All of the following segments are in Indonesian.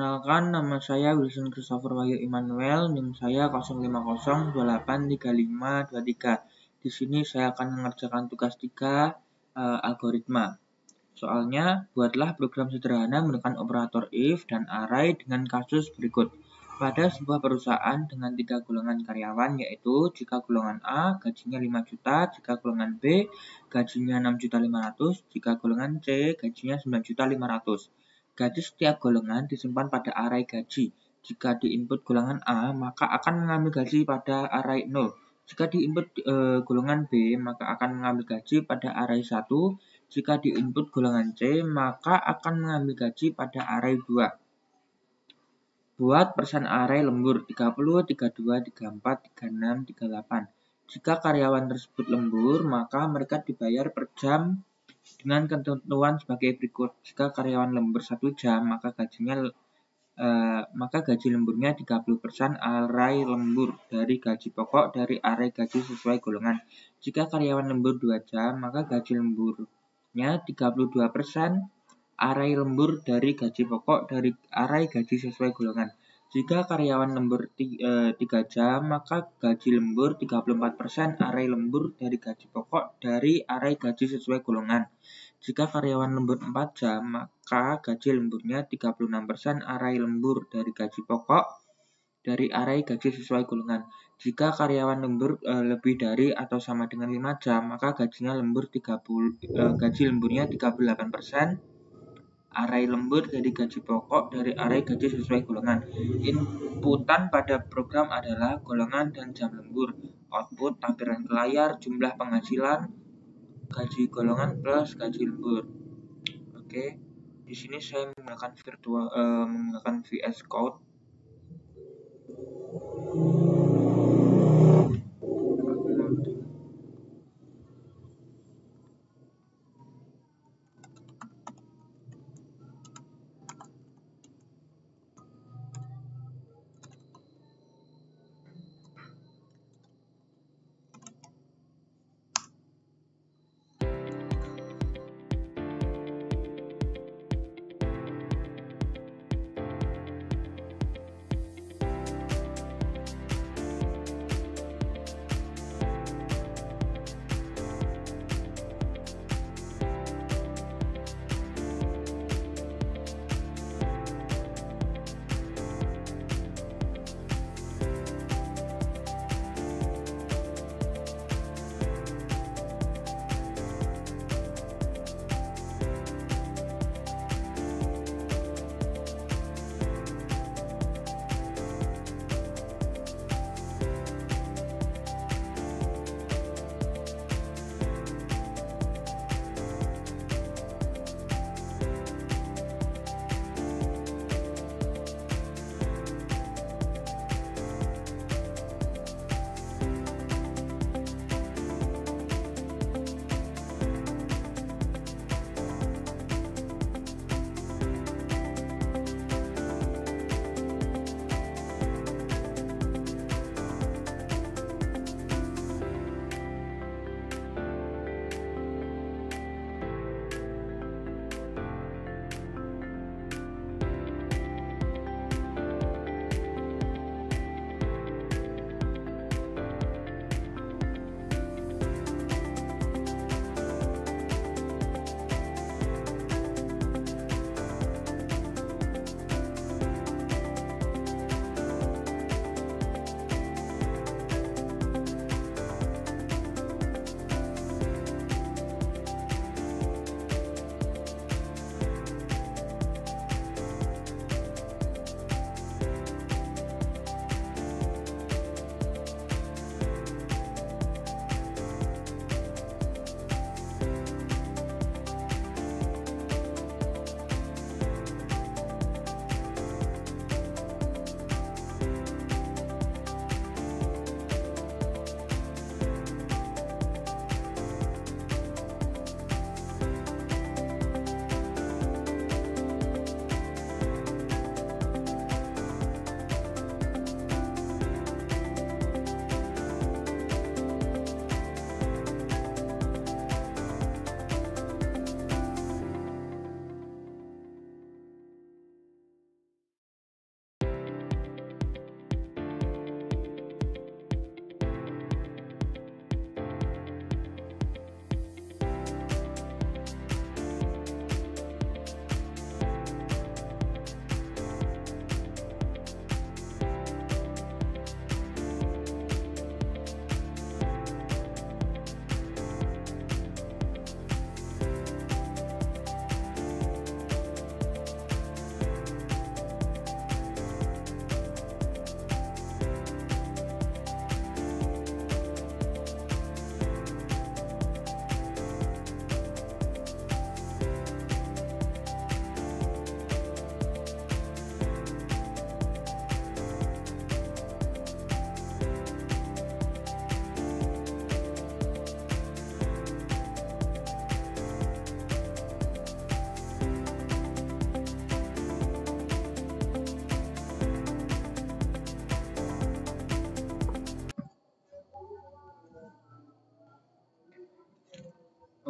Perkenalkan, nama saya Wilson Christopher Wahyu Immanuel, NIM saya 050283523. Di sini saya akan mengerjakan tugas 3, algoritma. Soalnya, buatlah program sederhana menggunakan operator if dan array dengan kasus berikut. Pada sebuah perusahaan dengan 3 golongan karyawan, yaitu jika golongan A gajinya 5 juta, jika golongan B gajinya 6.500.000, jika golongan C gajinya 9.500.000. Gaji setiap golongan disimpan pada array gaji. Jika diinput golongan A, maka akan mengambil gaji pada array 0. Jika diinput golongan B, maka akan mengambil gaji pada array 1. Jika diinput golongan C, maka akan mengambil gaji pada array 2. Buat persen array lembur 30, 32, 34, 36, 38. Jika karyawan tersebut lembur, maka mereka dibayar per jam dengan ketentuan sebagai berikut. Jika karyawan lembur 1 jam, maka gaji lemburnya 30% array lembur dari gaji pokok dari array gaji sesuai golongan. Jika karyawan lembur 2 jam, maka gaji lemburnya 32% array lembur dari gaji pokok dari array gaji sesuai golongan. Jika karyawan lembur 3 jam, maka gaji lembur 34% array lembur dari gaji pokok dari array gaji sesuai golongan. Jika karyawan lembur 4 jam, maka gaji lemburnya 36% array lembur dari gaji pokok dari array gaji sesuai golongan. Jika karyawan lembur lebih dari atau sama dengan 5 jam, maka gaji lemburnya 38% array lembur dari gaji pokok dari array gaji sesuai golongan. Inputan pada program adalah golongan dan jam lembur. Output tampilan ke layar, jumlah penghasilan, gaji golongan plus gaji lembur. Oke, di sini saya menggunakan VS Code.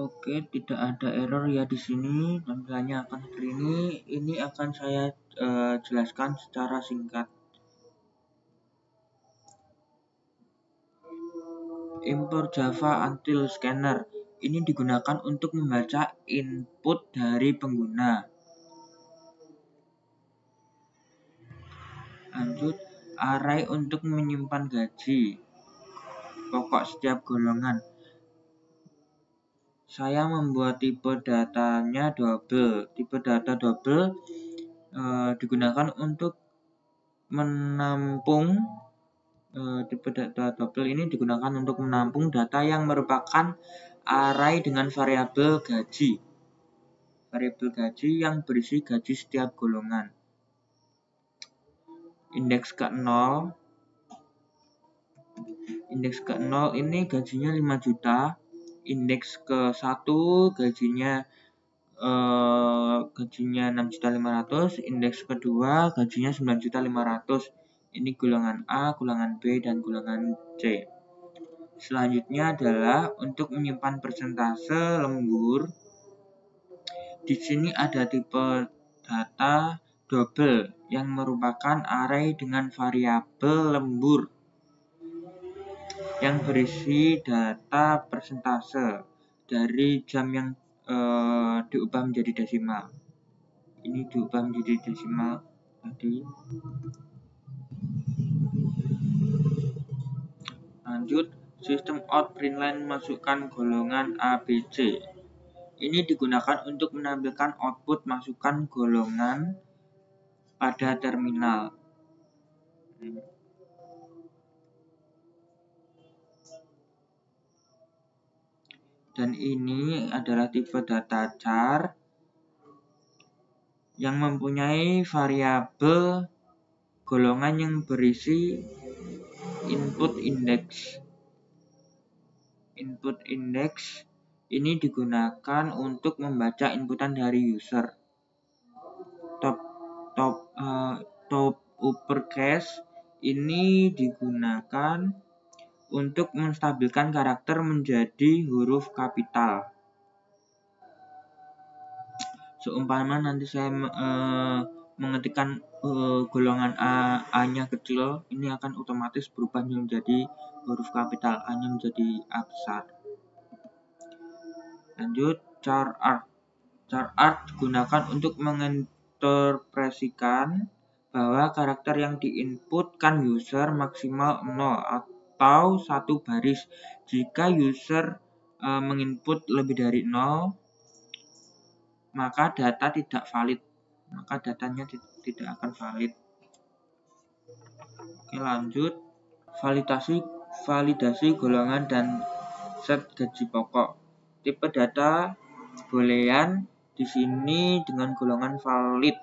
Oke, tidak ada error ya di sini. Tampilannya akan seperti ini. Ini akan saya jelaskan secara singkat. Import Java Util Scanner ini digunakan untuk membaca input dari pengguna. Lanjut, array untuk menyimpan gaji pokok setiap golongan. Saya membuat tipe datanya double. Tipe data double digunakan untuk menampung tipe data double ini digunakan untuk menampung data yang merupakan array dengan variabel gaji. Variabel gaji yang berisi gaji setiap golongan. Indeks ke-0. Indeks ke-0 ini gajinya 5 juta. Indeks ke-1 gajinya 6.500.000, indeks kedua gajinya 9.500.000. Ini golongan A, golongan B, dan golongan C. Selanjutnya adalah untuk menyimpan persentase lembur. Di sini ada tipe data double yang merupakan array dengan variabel lembur yang berisi data persentase dari jam yang diubah menjadi desimal. Ini diubah menjadi desimal tadi. Lanjut, sistem out printline masukkan golongan A, B, C. Ini digunakan untuk menampilkan output masukkan golongan pada terminal. Dan ini adalah tipe data char yang mempunyai variabel golongan yang berisi input index. Input index ini digunakan untuk membaca inputan dari user. Top uppercase ini digunakan untuk menstabilkan karakter menjadi huruf kapital. Seumpama nanti saya mengetikkan golongan A-nya kecil, ini akan otomatis berubah menjadi huruf kapital, A-nya menjadi A besar. Lanjut, char art. Char art digunakan untuk menginterpretasikan bahwa karakter yang diinputkan user maksimal 0 atau 1 baris. Jika user menginput lebih dari 0, maka data tidak valid. Maka datanya tidak akan valid. Oke, lanjut. Validasi golongan dan set gaji pokok. Tipe data boolean di sini dengan golongan valid.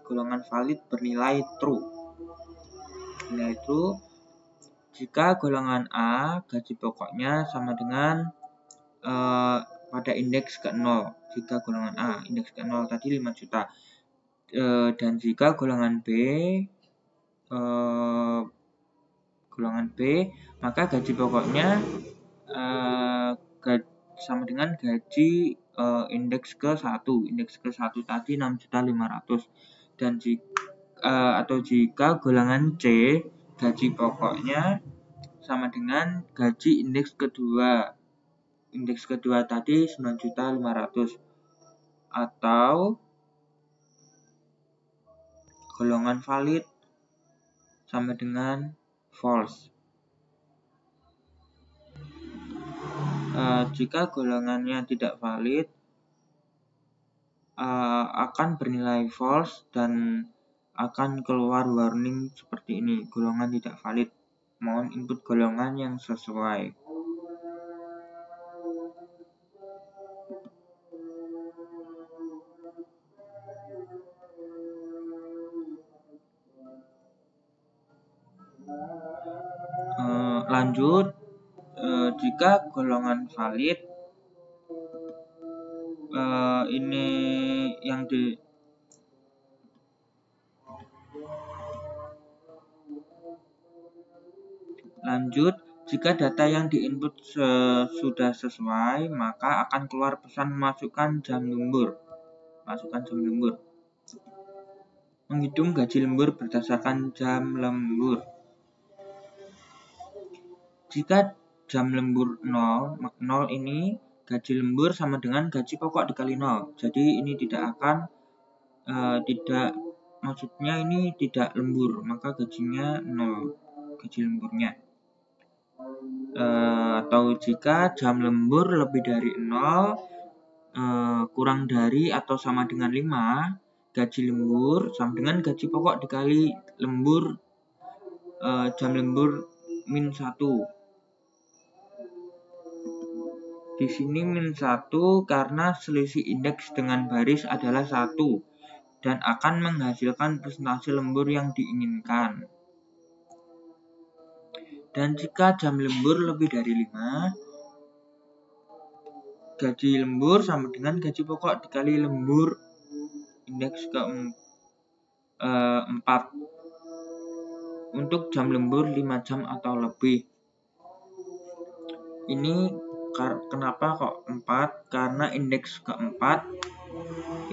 Golongan valid bernilai true. Nilai true jika golongan A gaji pokoknya sama dengan pada indeks ke-0. Jika golongan A indeks ke-0 tadi 5 juta. Dan jika golongan B maka gaji pokoknya sama dengan gaji indeks ke-1. Indeks ke-1 tadi 6.500.000. Dan jika golongan C gaji pokoknya sama dengan gaji indeks kedua. Indeks kedua tadi 9.500.000. Atau golongan valid sama dengan false. Jika golongannya tidak valid akan bernilai false dan akan keluar warning seperti ini, golongan tidak valid, mohon input golongan yang sesuai. Lanjut, jika golongan valid ini yang lanjut, Jika data yang diinput sudah sesuai, maka akan keluar pesan masukkan jam lembur. Menghitung gaji lembur berdasarkan jam lembur. Jika jam lembur 0 ini gaji lembur sama dengan gaji pokok dikali 0. Jadi ini tidak akan maksudnya ini tidak lembur, maka gajinya 0, gaji lemburnya. Atau jika jam lembur lebih dari 0, kurang dari atau sama dengan 5, gaji lembur sama dengan gaji pokok dikali lembur jam lembur min 1. Di sini min 1 karena selisih indeks dengan baris adalah 1 dan akan menghasilkan presentasi lembur yang diinginkan. Dan jika jam lembur lebih dari 5, gaji lembur sama dengan gaji pokok dikali lembur indeks ke 4 untuk jam lembur 5 jam atau lebih. Ini kenapa kok 4? Karena indeks keempat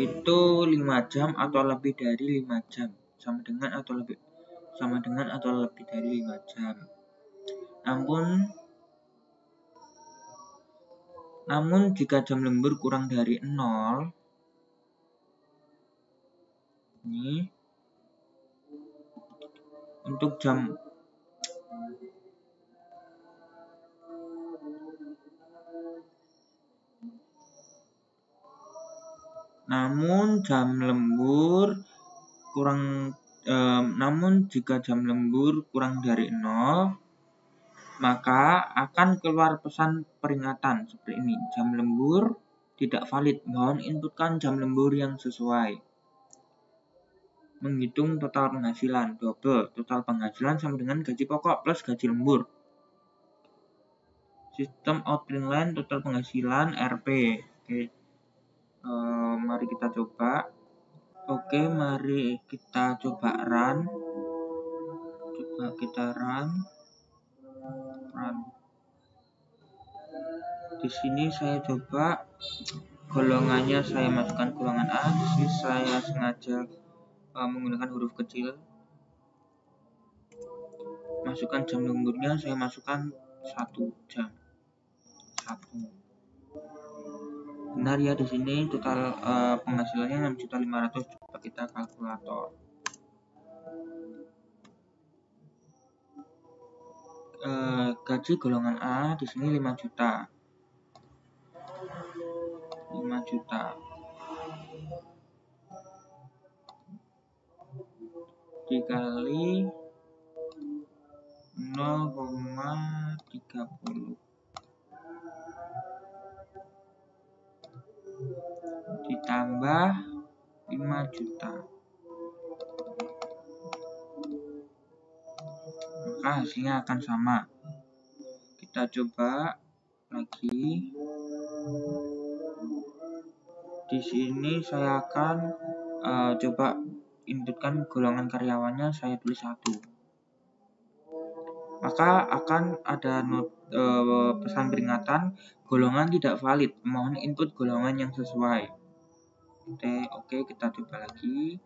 itu 5 jam atau lebih dari 5 jam, sama dengan atau lebih dari 5 jam. Namun jika jam lembur kurang dari 0, ini untuk jam jika jam lembur kurang dari 0, maka akan keluar pesan peringatan seperti ini. Jam lembur tidak valid, mohon inputkan jam lembur yang sesuai. Menghitung total penghasilan, double. Total penghasilan sama dengan gaji pokok plus gaji lembur. Sistem output line total penghasilan RP. Oke. Mari kita coba. Mari kita coba run. Di sini saya coba golongannya, saya masukkan golongan A. Di sini saya sengaja menggunakan huruf kecil. Masukkan jam lemburnya, saya masukkan 1 jam. 1. Benar ya, di sini total penghasilannya 6.500.000. Coba kita kalkulator. Gaji golongan A di sini 5 juta. 5 juta. Dikali 0,30 ditambah 5 juta, maka hasilnya akan sama. Kita coba lagi. Di sini saya akan coba inputkan golongan karyawannya, saya tulis 1. Maka akan ada pesan peringatan golongan tidak valid, mohon input golongan yang sesuai. Oke, kita coba lagi.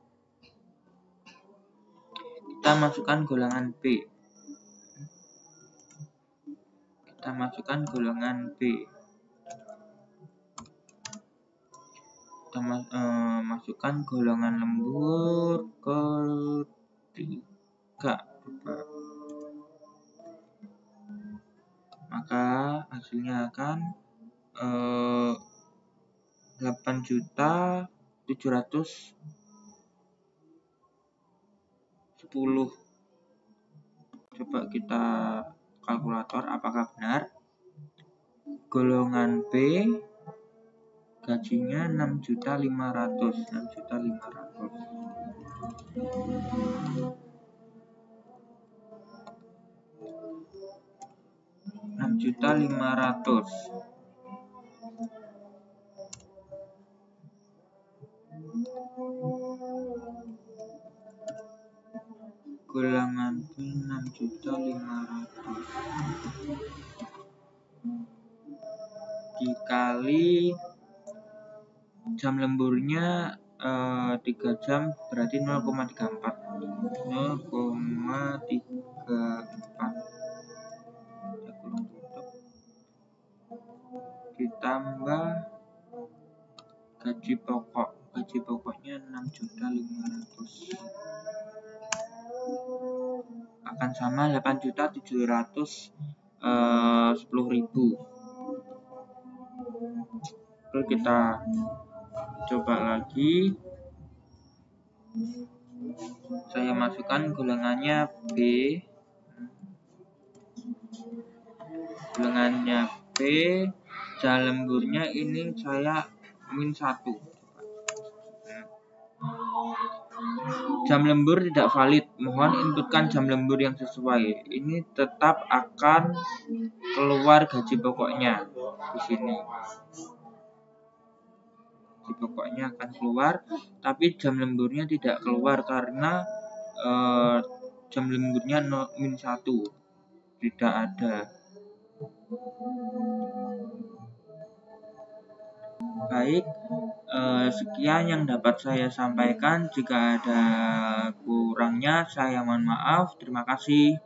Kita masukkan golongan B. Masukkan golongan lembur ke-3. Maka hasilnya akan 8.710.000. Coba kita kalkulator apakah benar. Golongan B gajinya 6.500.000. 6.500.000. Gulangan 6.500.000 dikali jam lemburnya 3 jam berarti 0,34 ditambah gaji pokoknya 6.500.000 akan sama 8.710.000. Lalu kita coba lagi, saya masukkan golongannya B, jam lemburnya ini saya -1. Jam lembur tidak valid, mohon inputkan jam lembur yang sesuai. Ini tetap akan keluar gaji pokoknya di sini. Gaji pokoknya akan keluar, tapi jam lemburnya tidak keluar karena jam lemburnya -1 tidak ada. Baik, sekian yang dapat saya sampaikan. Jika ada kurangnya, saya mohon maaf. Terima kasih.